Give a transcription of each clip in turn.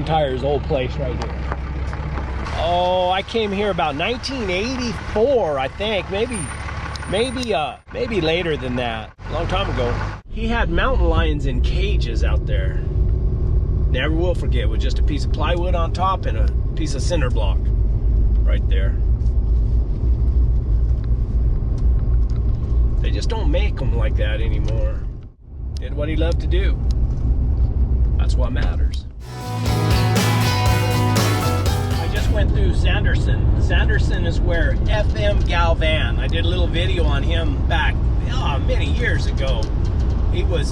McIntyre's old place right here. Oh, I came here about 1984, I think. Maybe later than that. A long time ago. He had mountain lions in cages out there. Never will forget, with just a piece of plywood on top and a piece of cinder block right there. They just don't make them like that anymore. Did what he loved to do. That's what matters. I just went through Sanderson. Sanderson is where FM Galvan. I did a little video on him back many years ago.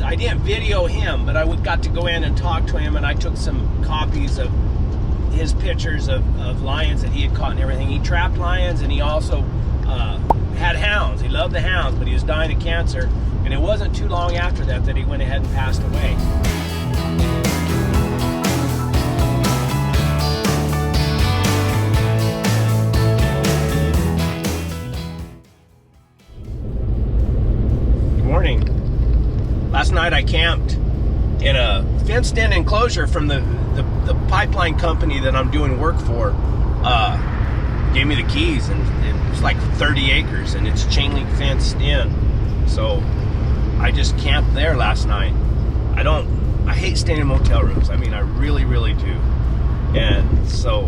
I didn't video him, but I got to go in and talk to him, and I took some copies of his pictures of lions that he had caught and everything. He trapped lions, and he also had hounds. He loved the hounds, but he was dying of cancer, and it wasn't too long after that he went ahead and passed away. Good morning. Last night I camped in a fenced-in enclosure from the pipeline company that I'm doing work for. Gave me the keys, and it was like 30 acres, and it's chain link fenced in. So I just camped there last night. I hate staying in motel rooms. I mean, I really, really do. And so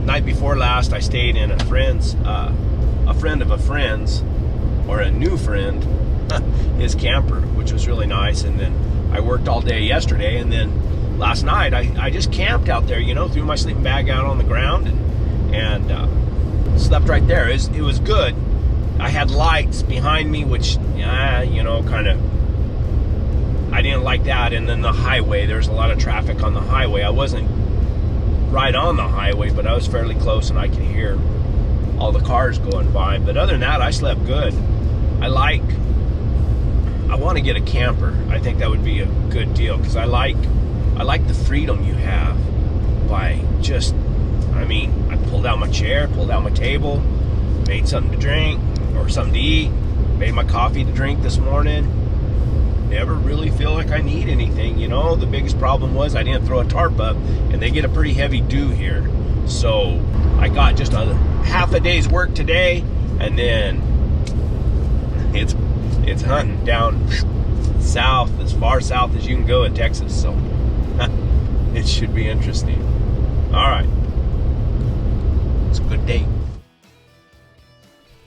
night before last, I stayed in a friend of a friend's, or a new friend, his camper, which was really nice. And then I worked all day yesterday, and then last night I just camped out there, threw my sleeping bag out on the ground and slept right there. It was good. I had lights behind me, which kind of, I didn't like that. And then the highway, there's a lot of traffic on the highway. I wasn't right on the highway, but I was fairly close, and I could hear all the cars going by. But other than that, I slept good. I want to get a camper. I think that would be a good deal, because I like the freedom you have by just, I pulled out my chair, pulled out my table, made something to drink or something to eat, made my coffee to drink this morning. Never really feel like I need anything, The biggest problem was I didn't throw a tarp up, and they get a pretty heavy dew here. So I got just a half a day's work today, and then it's hunting down south, as far south as you can go in Texas. So it should be interesting. All right. It's a good day.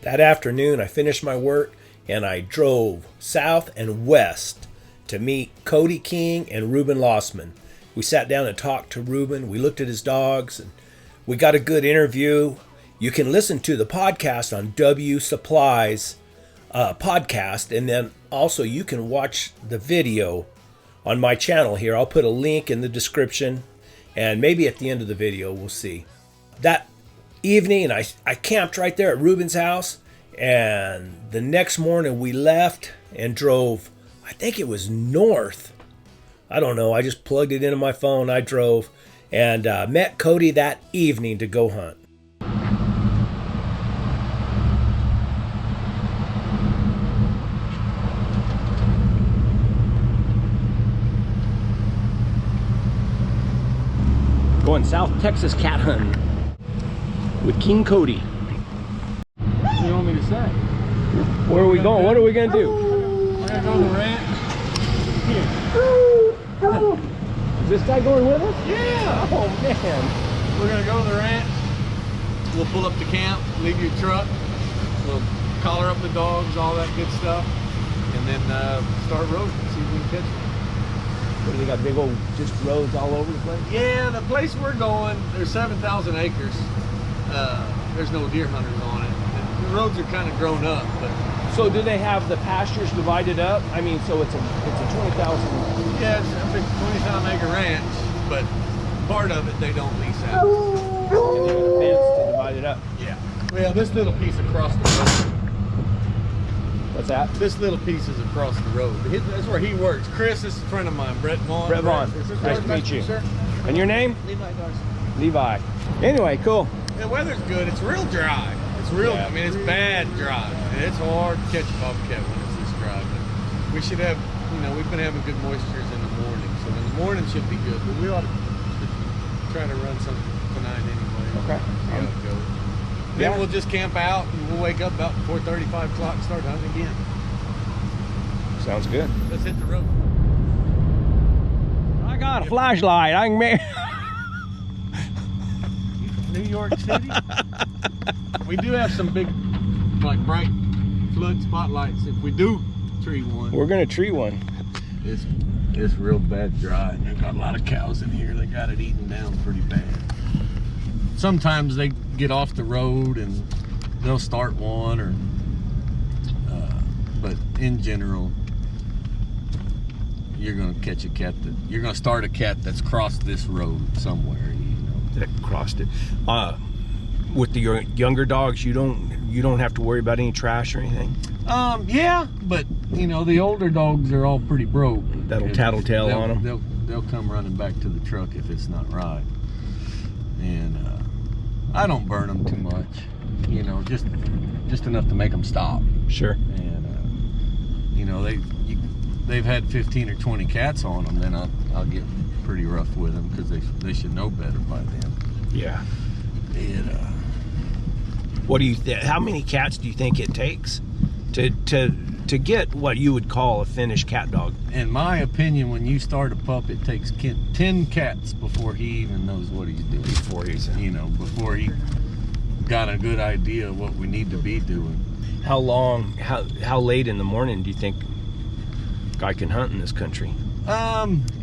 That afternoon, I finished my work, and I drove south and west to meet Cody King and Ruben Lossman. We sat down and talked to Ruben. We looked at his dogs, and we got a good interview. You can listen to the podcast on W Supplies podcast, and then also you can watch the video on my channel here. I'll put a link in the description, and maybe at the end of the video we'll see. That evening, I camped right there at Ruben's house, and the next morning we left and drove, I think it was north. I don't know, I just plugged it into my phone. I drove and met Cody that evening to go hunt. Going South Texas cat hunting with King Cody. What do you want me to say? Where are we going? What are we going to do? We're going to go to the ranch. Is this guy going with us? Yeah! Oh, man. We're going to go to the ranch. We'll pull up to camp, leave your truck. We'll collar up the dogs, all that good stuff. And then start roading, see if we can catch them. What, do they got big old just roads all over the place? Yeah, the place we're going, there's 7,000 acres. There's no deer hunters on it. The roads are kind of grown up, but So do they have the pastures divided up? I mean, so it's a 20,000. yeah, it's a big 20,000 acre ranch, but part of it they don't lease out. And they got a fence to divide it up. Yeah. Well, this little piece across the road. What's that? This little piece is across the road. That's where he works. Chris is a friend of mine, Brett Vaughn. Brett Vaughn. Nice to meet you. Sir. And your name? Levi Garza. Levi. Anyway, cool. The weather's good. It's real dry. It's real, Yeah. I mean, it's bad dry. And it's hard to catch a bobcat when it's this dry. But we should have, we've been having good moistures in the morning. So in the morning should be good. But we ought to try to run something tonight anyway. Okay. See how it goes. Yeah. Then we'll just camp out and we'll wake up about 4:30, 5 o'clock, start hunting again. Sounds good. Let's hit the road. I got a flashlight. I can make. New York City. We do have some big, like bright flood spotlights. If we do tree one, We're gonna tree one. it's real bad dry. And they've got a lot of cows in here. They got it eaten down pretty bad. Sometimes they get off the road and they'll start one, or but in general, you're gonna catch a cat you're gonna start a cat that's crossed this road somewhere. That crossed it. With the younger dogs, you don't have to worry about any trash or anything. Yeah, but you know the older dogs are all pretty broke. That'll tattletale on them. They'll come running back to the truck if it's not right. And I don't burn them too much. You know, just enough to make them stop. Sure. And you know they've had 15 or 20 cats on them, then I'll get pretty rough with them because they should know better by then. Yeah. And What do you? How many cats do you think it takes to get what you would call a finished cat dog? in my opinion, when you start a pup, it takes 10 cats before he even knows what he's doing. Before Before he got a good idea of what we need to be doing. How late in the morning do you think a guy can hunt in this country?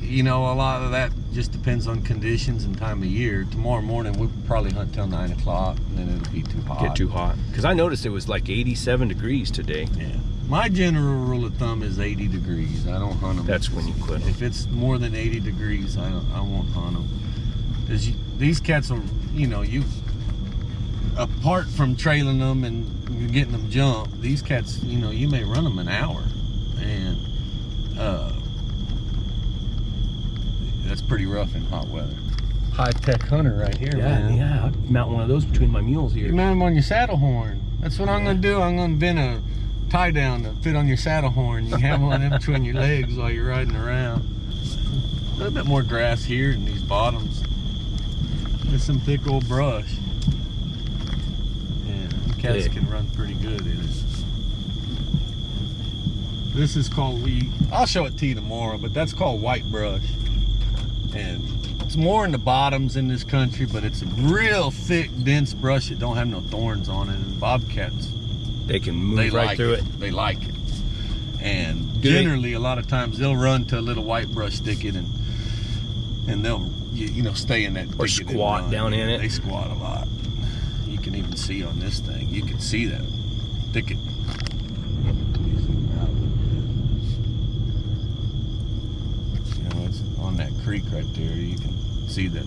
You know, a lot of that just depends on conditions and time of year. Tomorrow morning we'll probably hunt till 9 o'clock, and then it'll be too hot. Get too hot. Because I noticed it was like 87 degrees today. Yeah. My general rule of thumb is 80 degrees. I don't hunt them. That's when you quit. If it's more than 80 degrees, I won't hunt them. Because these cats are, you know, apart from trailing them and getting them jumped, these cats, you know, you may run them an hour. And that's pretty rough in hot weather. High-tech hunter right here, man. Yeah. I'd mount one of those between my mules here. You mount them on your saddle horn. That's what I'm going to do. I'm going to invent a tie down to fit on your saddle horn. You can have one in between your legs while you're riding around. A little bit more grass here in these bottoms. There's some thick old brush. Yeah, the cats can run pretty good in it. This is called, I'll show it to you tomorrow, but that's called white brush. And it's more in the bottoms in this country, but it's a real thick, dense brush that don't have no thorns on it. And bobcats, They can move right through it. They like it. And generally, a lot of times they'll run to a little white brush thicket and they'll stay in that thicket. Or squat down in it. They squat a lot. You can even see on this thing. You can see that thicket. It's on that creek right there. You can see that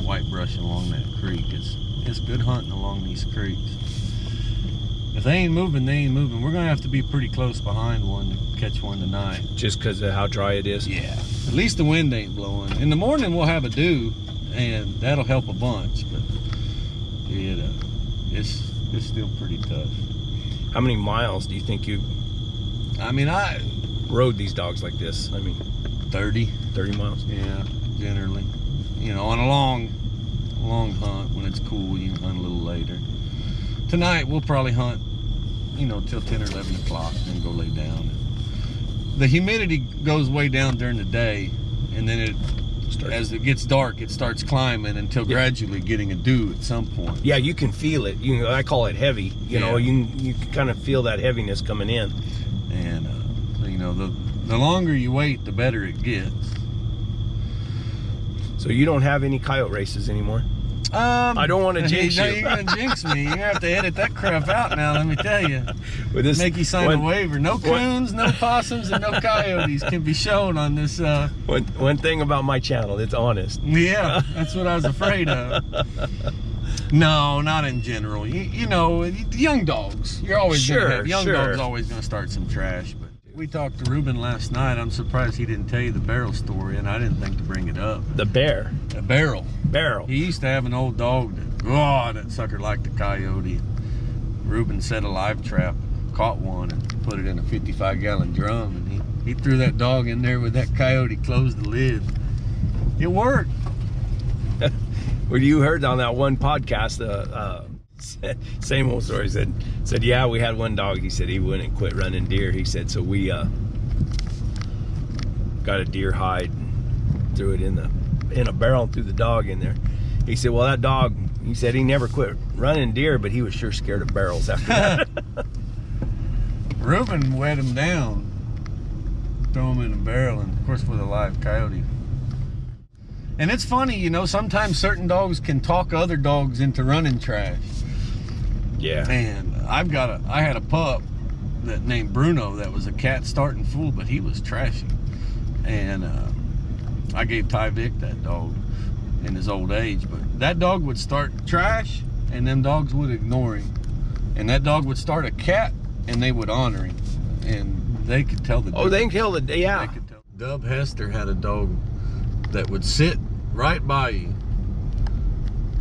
white brush along that creek. It's good hunting along these creeks. If they ain't moving, they ain't moving. We're gonna have to be pretty close behind one to catch one tonight. Just because of how dry it is? Yeah. At least the wind ain't blowing. In the morning we'll have a dew, and that'll help a bunch. But it's still pretty tough. How many miles do you think you? I rode these dogs like this. 30 miles. Yeah, generally. On a long hunt when it's cool, you can hunt a little later. Tonight we'll probably hunt, till 10 or 11 o'clock, and then go lay down. The humidity goes way down during the day, and then as it gets dark, it starts climbing until gradually getting a dew at some point. Yeah, you can feel it. I call it heavy. You can kind of feel that heaviness coming in. And the longer you wait, the better it gets. So you don't have any coyote races anymore? I don't want to jinx you. You're going to jinx me. You're going to have to edit that crap out now, let me tell you. Make you sign a waiver. No coons, no possums, and no coyotes can be shown on this. One thing about my channel, it's honest. Yeah, that's what I was afraid of. No, not in general. Young dogs. You're always going to have young dogs. Always going to start some trash. But we talked to Ruben last night. I'm surprised he didn't tell you the barrel story, and I didn't think to bring it up. The bear. A barrel. He used to have an old dog that sucker liked the coyote. Ruben set a live trap, caught one, and put it in a 55-gallon drum, and he threw that dog in there with that coyote, closed the lid. It worked. Well, you heard on that one podcast, same old story. Said, yeah, we had one dog. He said he wouldn't quit running deer. He said, so we got a deer hide and threw it in a barrel and threw the dog in there. He said, well, that dog, he said he never quit running deer, but he was sure scared of barrels after that. Reuben wet him down, throw him in a barrel, and of course with a live coyote. And it's funny, you know, sometimes certain dogs can talk other dogs into running trash. Yeah. And I had a pup that named Bruno that was a cat starting fool, but he was trashy. And I gave Ty Vic that dog in his old age, but that dog would start trash and them dogs would ignore him. And that dog would start a cat and they would honor him. And they could tell the difference. Oh, they can tell the, yeah. They could tell. Dub Hester had a dog that would sit right by you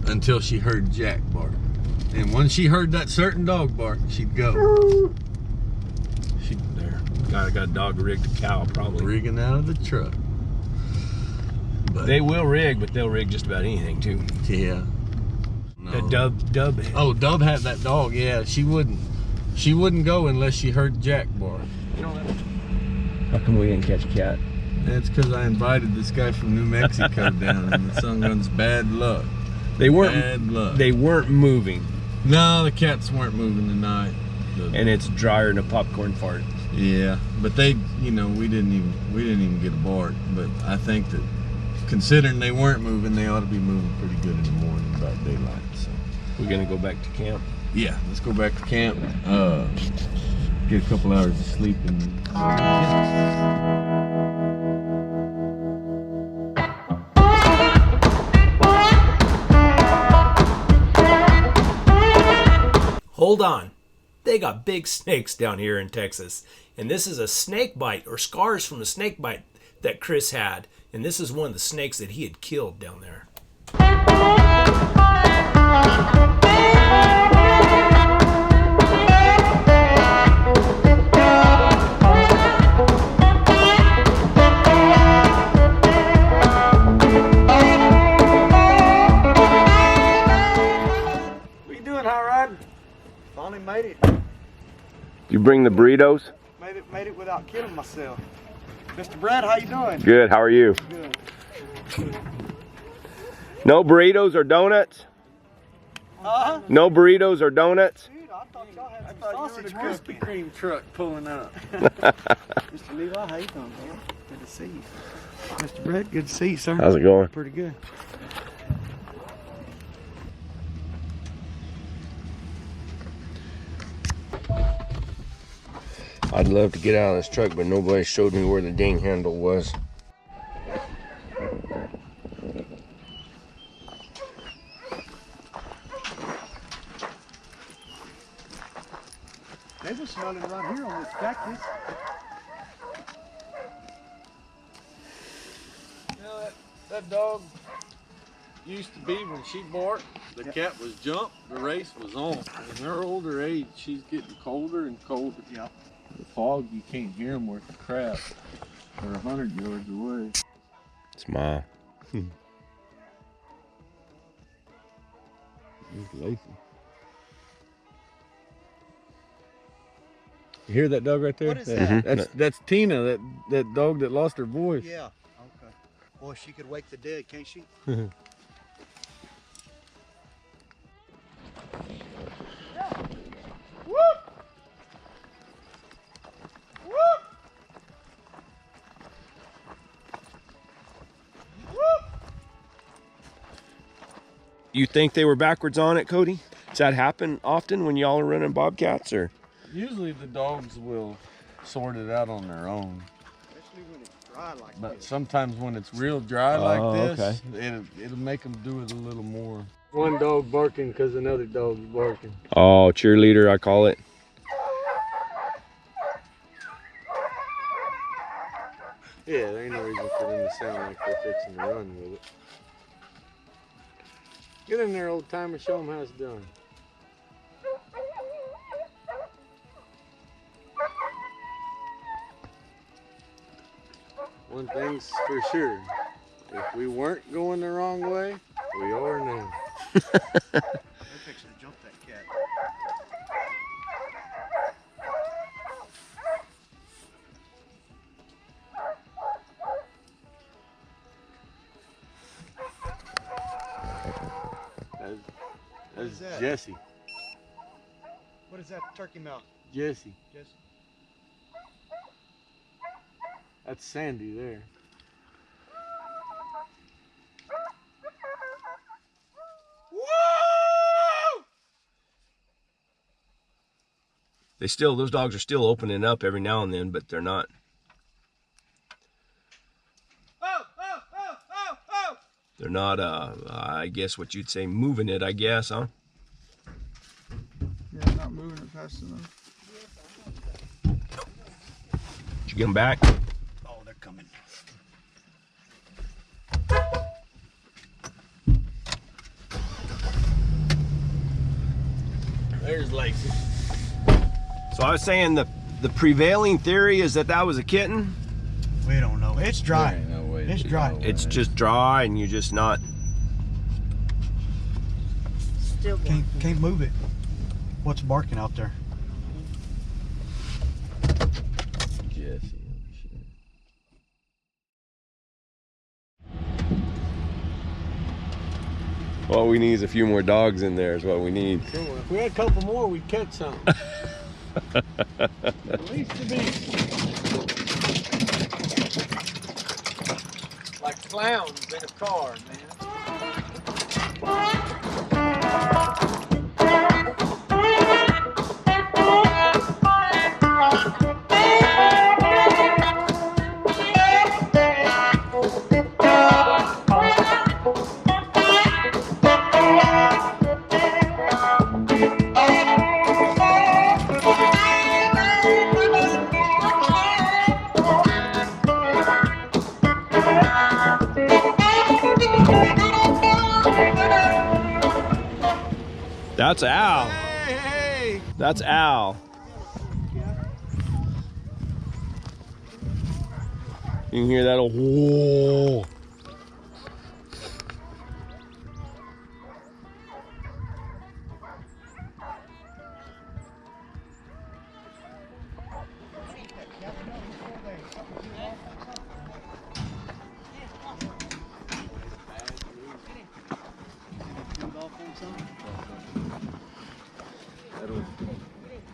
until she heard Jack bark. And when she heard that certain dog bark, she'd go. She there. Got a dog rigged a cow, probably. Rigging out of the truck. But They will rig, but they'll rig just about anything too. yeah. No. Dub. Oh, Dub had that dog. Yeah, she wouldn't go unless she heard Jack bark. How come we didn't catch a cat? That's because I invited this guy from New Mexico down, and the son runs bad luck. They weren't. Bad luck. They weren't moving, No, the cats weren't moving tonight. and it's drier than a popcorn fart. Yeah, but we didn't even get a bark. But I think that considering they weren't moving, they ought to be moving pretty good in the morning about daylight. So We're gonna go back to camp. yeah, let's go back to camp. Get a couple hours of sleep and. Hold on. They got big snakes down here in Texas. And this is a snake bite or scars from a snake bite that Chris had. And this is one of the snakes that he had killed down there. What you doing, Hot Rod? Finally made it. You bring the burritos? Made it without killing myself. Mr. Brad, how you doing? Good. How are you? Good. No burritos or donuts? Uh-huh. No burritos or donuts? Dude, I thought y'all had some You were sausage the Krispy cooking. Kreme truck pulling up. Mr. Levi, how you doing, man? Good to see you. Mr. Brad, good to see you, sir. How's it going? Pretty good. I'd love to get out of this truck, but nobody showed me where the ding handle was. There's a smelling right here on this cactus. You know, that dog used to be when she barked, the cat was jumped, the race was on. In her older age, she's getting colder and colder. Yep. The fog, you can't hear them worth the crap. They're 100 yards away. Smile. There's Lacey. You hear that dog right there? What is that? That's Tina, that dog that lost her voice. Yeah. Okay. Boy, she could wake the dead, can't she? You think they were backwards on it, Cody? Does that happen often when y'all are running Bobcats, or? Usually the dogs will sort it out on their own. Especially when it's dry like But this. sometimes when it's real dry like this, it'll make them do it a little more. One dog barking because another dog's barking. Oh, cheerleader, I call it. Yeah, there ain't no reason for them to sound like they're fixing to run with it. Get in there, old timer, show them how it's done. One thing's for sure, if we weren't going the wrong way, We are now. They're fixing to jump that cat. That's that? Jesse. What is that turkey mouth? Jesse. Jesse? That's Sandy there. Those dogs are still opening up every now and then, but they're not. They're not, I guess what you'd say, moving it, I guess, huh? Yeah, not moving it fast enough. Did you get them back? Oh, they're coming. There's Lacey. So I was saying the prevailing theory is that was a kitten. We don't know. It's dry. There ain't no way It's to dry. know It's that. just dry and you're just not. Still going. Can't move it. What's barking out there? Jesse. What we need is a few more dogs in there is what we need. If we had a couple more, we'd catch something. At least the beast. Like clowns in a car, man. That's Al. Hey! That's Al. You can hear that old whoa.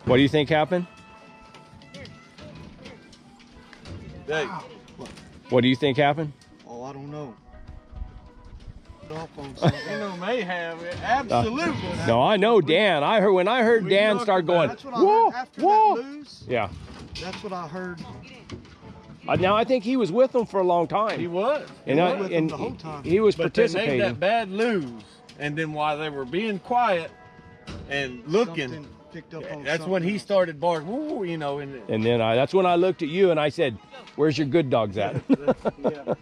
What do you think happened? Hey, What do you think happened? Oh, I don't know. Off on something. you know, may have it. Absolutely. No, I know Dan. When I heard We Dan talked start about going, That's what I whoa, heard after whoa. that lose. Yeah. That's what I heard. Now I think he was with them for a long time. He was. and was with them and the whole time. he was But they made participating. that bad lose. And then while they were being quiet and looking, Something picked up on that's when he something started barking. Woo, you know, and And then that's when I looked at you and I said, "Where's your good dogs at?" yeah.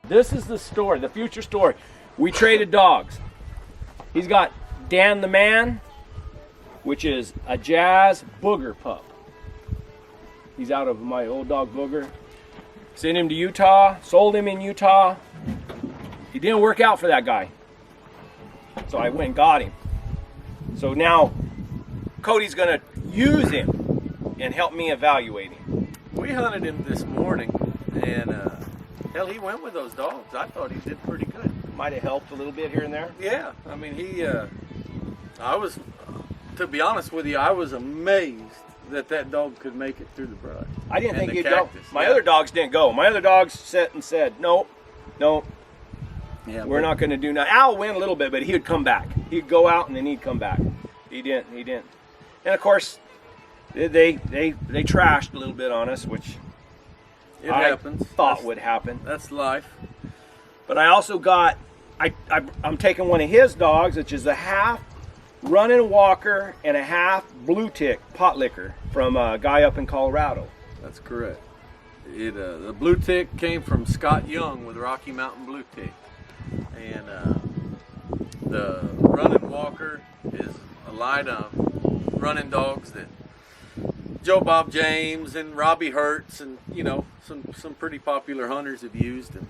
This is the story, the future story. We traded dogs. He's got Dan the Man, which is a Jazz Booger pup. He's out of my old dog Booger. Sent him to Utah, sold him in Utah. He didn't work out for that guy. So I went and got him. So now Cody's gonna use him and help me evaluate him. We hunted him this morning, and hell, he went with those dogs. I thought he did pretty good. Might have helped a little bit here and there. Yeah, I mean, I was, to be honest with you, I was amazed that dog could make it through the brush. I didn't And think the he'd go. cactus, My yeah. other dogs didn't go. My other dogs sat and said, "No, Yeah, we're not going to do nothing." Al went a little bit, but he would come back. He'd go out and then he'd come back. He didn't. And of course, they trashed a little bit on us, which It I happens. thought would happen. That's life. But I also got, I'm taking one of his dogs, which is a half running walker and a half blue tick pot licker from a guy up in Colorado. That's correct. The blue tick came from Scott Young with Rocky Mountain Blue Tick, and the running walker is a line of running dogs that Joe Bob James and Robbie Hertz and some pretty popular hunters have used, and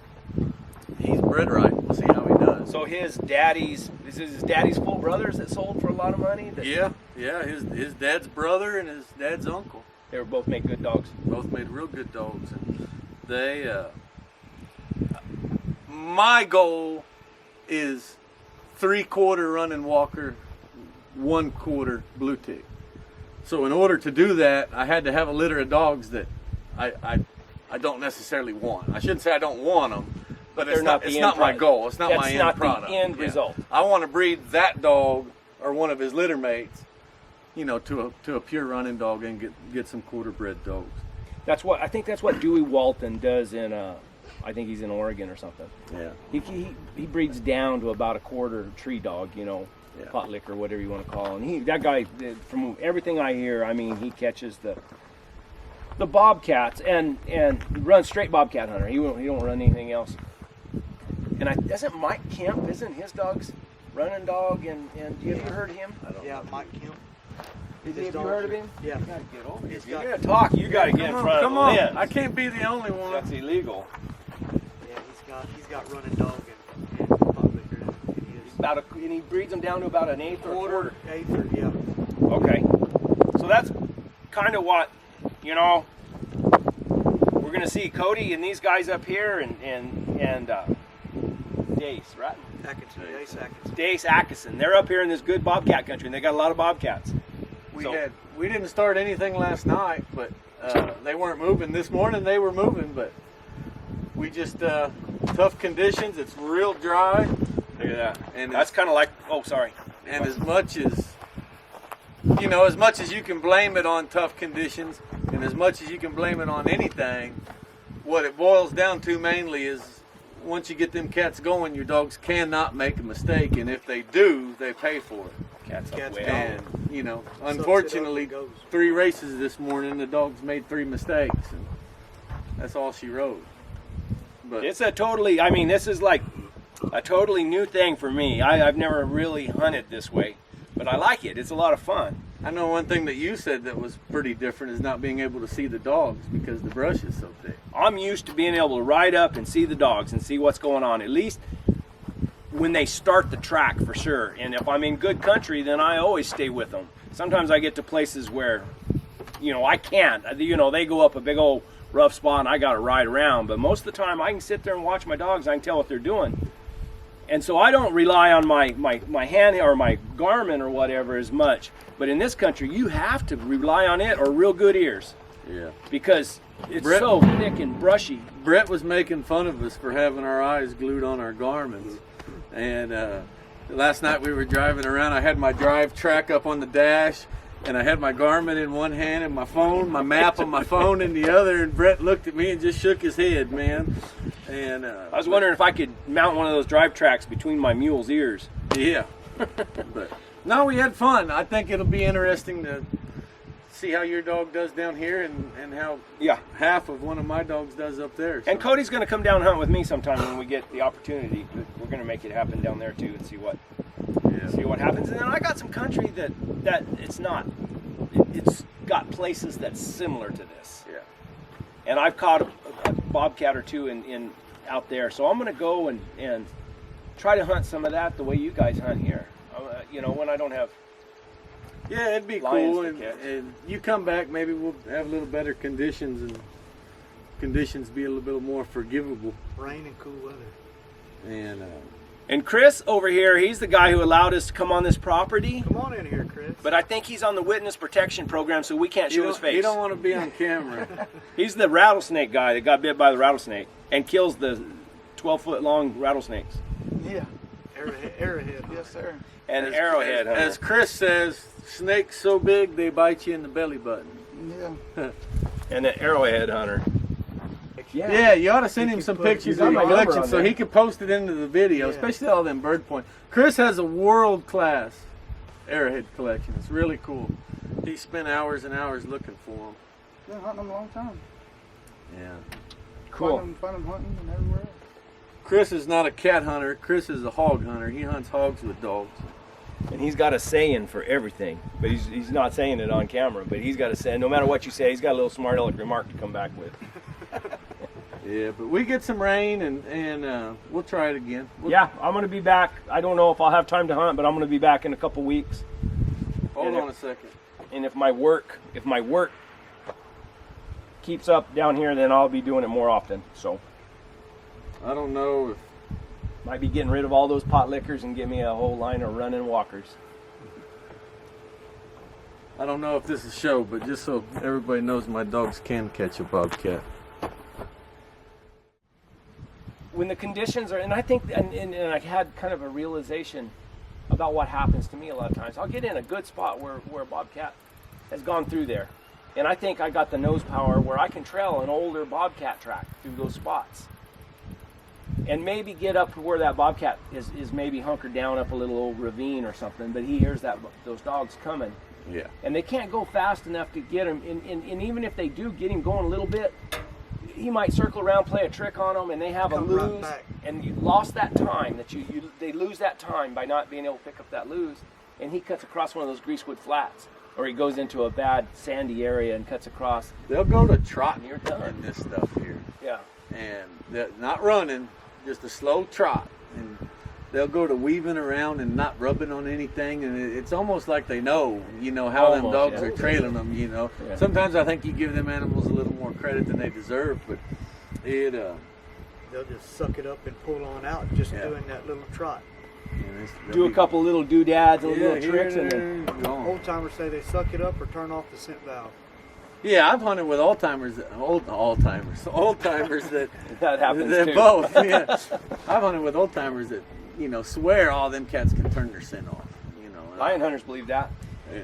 he's bred right. We'll see how he does. So his daddy's full brothers that sold for a lot of money? Yeah. His dad's brother and his dad's uncle. They were both made good dogs. Both made real good dogs, and they. My goal is 3/4 running walker, 1/4 blue tick. So in order to do that, I had to have a litter of dogs that I don't necessarily want. I shouldn't say I don't want them, but it's not my goal. It's not my end product. The end result. I want to breed that dog or one of his litter mates, to a pure running dog and get some quarter-bred dogs. I think that's what Dewey Walton does in I think he's in Oregon or something. Yeah. He breeds down to about a quarter tree dog, pot licker, whatever you want to call it. That guy, from everything I hear, I mean, he catches the bobcats and runs straight bobcat hunter. He don't run anything else. And doesn't Mike Kemp, isn't his dog's running dog? And have you heard of him? Yeah, Mike Kemp. Have you heard of him? Yeah. You gotta get over here. If you're gonna talk, you gotta get in front Come of on. the lens. I can't be the only one. That's illegal. Yeah, he's got running dog and pot liquor. And he breeds them down to about an eighth or a quarter. Eighth, yeah. Okay. So that's kind of what, we're going to see Cody and these guys up here and Dace, right? Dace Atkinson. Dace Atkinson. They're up here in this good bobcat country, and they got a lot of bobcats. We didn't start anything last night, but they weren't moving. This morning they were moving, but we just tough conditions. It's real dry. Look at that. And that's kind of like, sorry. And as much as you can blame it on tough conditions, and as much as you can blame it on anything, what it boils down to mainly is once you get them cats going, your dogs cannot make a mistake, and if they do, they pay for it. Cats And unfortunately, 3 races this morning, the dogs made 3 mistakes, and that's all she rode. But it's this is like a totally new thing for me. I've never really hunted this way, but I like it. It's a lot of fun. I know one thing that you said that was pretty different is not being able to see the dogs because the brush is so thick. I'm used to being able to ride up and see the dogs and see what's going on, at least when they start the track, for sure. And if I'm in good country, then I always stay with them. Sometimes I get to places where, I can't. They go up a big old rough spot and I got to ride around. But most of the time I can sit there and watch my dogs. I can tell what they're doing. And so I don't rely on my hand or my Garmin or whatever as much. But in this country, you have to rely on it or real good ears. Yeah. Because it's so thick and brushy. Brett was making fun of us for having our eyes glued on our Garmins. And last night we were driving around. I had my drive track up on the dash, and I had my Garmin in one hand and my map on my phone in the other. And Brett looked at me and just shook his head, man. And I was wondering if I could mount one of those drive tracks between my mule's ears. Yeah. But no, we had fun. I think it'll be interesting to see how your dog does down here and how half of one of my dogs does up there. So. And Cody's going to come down and hunt with me sometime when we get the opportunity. We're going to make it happen down there too and see what happens. And then I got some country that it's not. It's got places that's similar to this. Yeah. And I've caught a bobcat or two in out there, so I'm going to go and try to hunt some of that the way you guys hunt here. When I don't have. Yeah, it'd be cool, and you come back, maybe we'll have a little better conditions, and conditions be a little bit more forgivable. Rain and cool weather. And Chris over here, he's the guy who allowed us to come on this property. Come on in here, Chris. But I think he's on the witness protection program, so we can't show his face. You don't want to be on camera. He's the rattlesnake guy that got bit by the rattlesnake and kills the 12-foot long rattlesnakes. Yeah. Arrowhead. Yes, sir. And arrowhead hunter. As Chris says, snakes so big they bite you in the belly button. Yeah. And an arrowhead hunter. Yeah, you ought to send him some pictures of your collection so he can post it into the video, especially all them bird points. Chris has a world-class arrowhead collection. It's really cool. He spent hours and hours looking for them. Been hunting them a long time. Yeah. Cool. Find them hunting and everywhere else. Chris is not a cat hunter. Chris is a hog hunter. He hunts hogs with dogs. And he's got a saying for everything, but he's not saying it on camera, but he's got a saying. No matter what you say, he's got a little smart aleck remark to come back with. Yeah, but we get some rain and we'll try it again. Yeah, I'm gonna be back. I don't know if I'll have time to hunt, but I'm gonna be back in a couple weeks. Hold on a second. And if my work keeps up down here, then I'll be doing it more often. So I don't know if might be getting rid of all those pot lickers and get me a whole line of running walkers. I don't know if this is show, but just so everybody knows, my dogs can catch a bobcat. When the conditions are, and I think, and I had kind of a realization about what happens to me a lot of times. I'll get in a good spot where a bobcat has gone through there, and I think I got the nose power where I can trail an older bobcat track through those spots, and maybe get up to where that bobcat is maybe hunkered down up a little old ravine or something, but he hears those dogs coming. Yeah. And they can't go fast enough to get him, and even if they do get him going a little bit, he might circle around, play a trick on them, and they have Come a right lose, back. and you lost that time. They lose that time by not being able to pick up that lose, and he cuts across one of those greasewood flats, or he goes into a bad sandy area and cuts across. They'll go to trotting You're done. in this stuff here. Yeah. And they're not running, just a slow trot. And they'll go to weaving around and not rubbing on anything, and it's almost like they know, how them Almost, dogs yeah. are trailing them, Yeah. Sometimes I think you give them animals a little more credit than they deserve, but They'll just suck it up and pull on out just Yeah. doing that little trot. Do a couple little doodads and yeah, little tricks, here, and then there, gone. Old timers say they suck it up or turn off the scent valve. Yeah, I've hunted with old timers that that happens that too. both. Yeah, I've hunted with old timers that swear all them cats can turn their scent off. Lion hunters believe that. Yeah.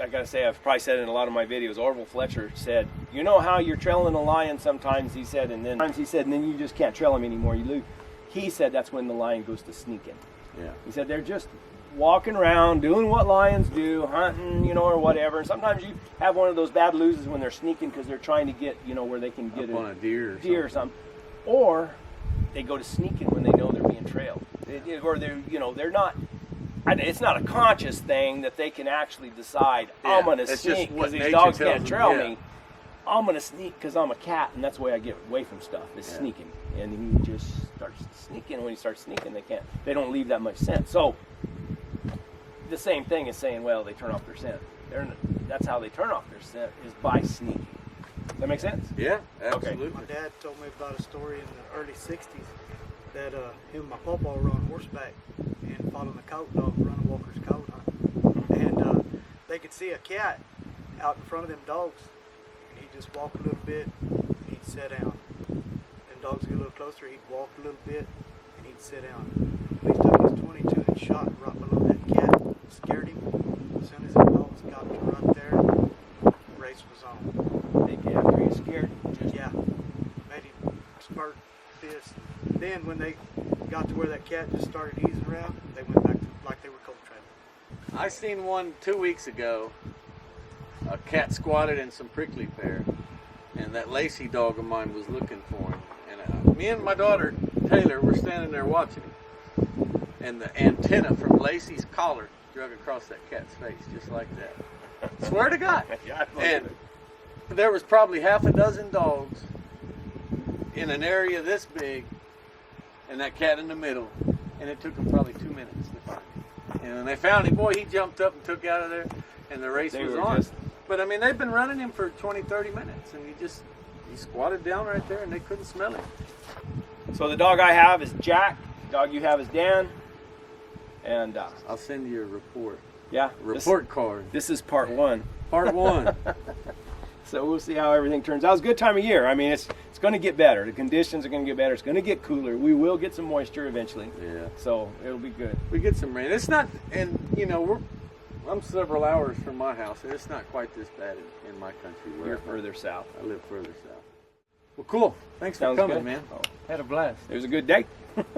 I gotta say, I've probably said it in a lot of my videos. Orville Fletcher said, "You know how you're trailing a lion sometimes," he said, and then you just can't trail him anymore. You lose. He said that's when the lion goes to sneaking. Yeah. He said they're just walking around doing what lions do, hunting, or whatever. And sometimes you have one of those bad loses when they're sneaking because they're trying to get, where they can get Up on a deer or something. Or they go to sneaking when they know they're being trailed, or they're not. It's not a conscious thing that they can actually decide, I'm going to sneak because these dogs can't trail me. I'm going to sneak because I'm a cat, and that's the way I get away from stuff, is sneaking. And he just starts sneaking. When he starts sneaking, they don't leave that much scent. So the same thing is saying, well, they turn off their scent. That's how they turn off their scent, is by sneaking. Does that make sense? Yeah, absolutely. My dad told me about a story in the early 60s that him and my pawpaw were on horseback and following the coat dog, running Walker's coat hunt. And they could see a cat out in front of them dogs. And he'd just walk a little bit, and he'd sit down. Then dogs get a little closer, he'd walk a little bit, and he'd sit down. He took his 22 and shot right below that cat, scared him. As soon as the dogs got to right there, the race was on. They get after you scared. Yeah, made him spurt this. Then when they got to where that cat just started easing around, they went back to like they were cold trailing. I seen one 2 weeks ago. A cat squatted in some prickly pear, and that Lacey dog of mine was looking for him. And me and my daughter Taylor were standing there watching him, and the antenna from Lacey's collar drug across that cat's face just like that. Swear to God. And there was probably half a dozen dogs in an area this big, and that cat in the middle, and it took them probably 2 minutes to find him. And when they found him, boy, he jumped up and took out of there, and the race was on. But I mean, they've been running him for 20, 30 minutes, and he squatted down right there, and they couldn't smell him. So the dog I have is Jack. The dog you have is Dan. And I'll send you a report. Yeah, Report card. This is part one. Part one. So we'll see how everything turns out. It's a good time of year. I mean, it's going to get better. The conditions are going to get better. It's going to get cooler. We will get some moisture eventually. Yeah. So it'll be good. We get some rain. It's not, and I'm several hours from my house, and it's not quite this bad in my country. You're further south. I live further south. Well, cool. Thanks for Sounds coming, good. man. Oh. Had a blast. It was a good day.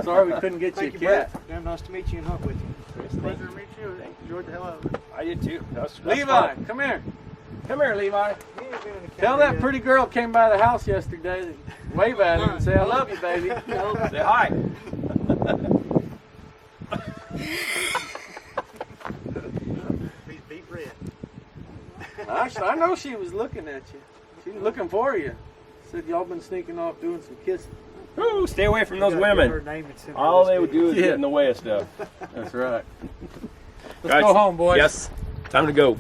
Sorry we couldn't get Thank you you, a cat. Brett. Damn nice to meet you and hunt with you. Chris, Pleasure to meet you. Enjoyed the hell out of it. I did too. That's Levi, fun. come here. Come here, Levi. He ain't been in the Tell county that yet. pretty girl came by the house yesterday. Wave at her and say, I love you, baby. Say hi. He's beat red. I know she was looking at you. She was looking for you. Said y'all been sneaking off doing some kissing. Ooh, stay away from those You gotta get her women. name and send her All this they would video. do is get in the way of stuff. That's right. Let's Guys, go home, boys. Yes, time to go.